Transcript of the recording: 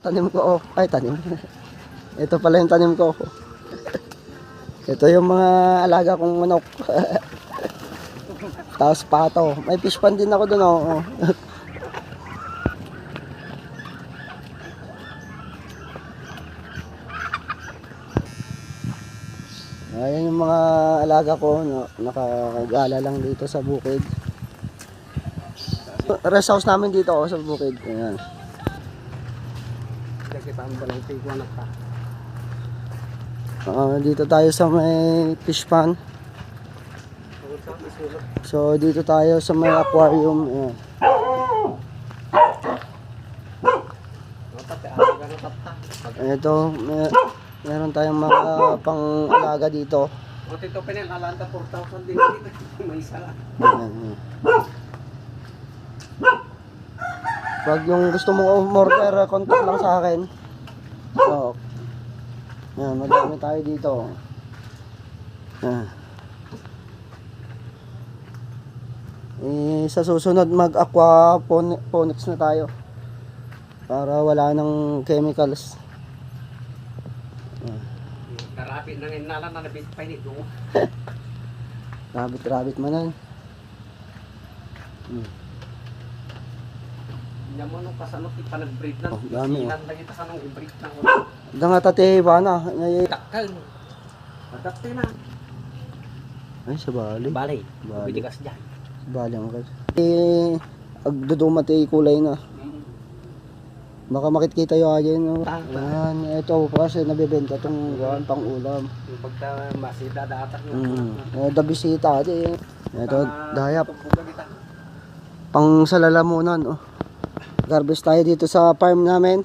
tanim ko. Oh. Ay, tanim. Ito pala yung tanim ko. Ito yung mga alaga kong manok. Tapos pato. May fish pan din ako doon. Oh. Ayan yung mga alaga ko. Nakagala lang dito sa bukid. Rest house namin dito sa bukid. Ayan. Dito tayo sa may fish pan. So dito tayo sa may aquarium. Ayan. Ito, meron tayong mga pang-alaga dito. O tito Penel, alanda 4,000 din dito. May isa lang. Pag yung gusto mo order, contact lang sa akin. So, yan, madami tayo dito. Sa susunod mag-aquaponics na tayo. Para wala ng chemicals. Karapit nang inalan na nabit pa nito. Rabbit man. Hindi mo nung kasanot ipanag-breed na. Dami. Sinan lang ita kanong i-breed na. Nga tate ba na? Takal. Adapte na. Ay, sa bali. Balay. Bali. Bidigas dyan. Bali ang kasi. Agdudumate kulay na. Baka makikita yung ayan. No? Ayan, ito kasi nabibenta itong pang ulam. Yung pagka masida dapat Da bisita. Ito, dayap. Pang sa lalamunan. Oh. Garbage tayo dito sa farm namin.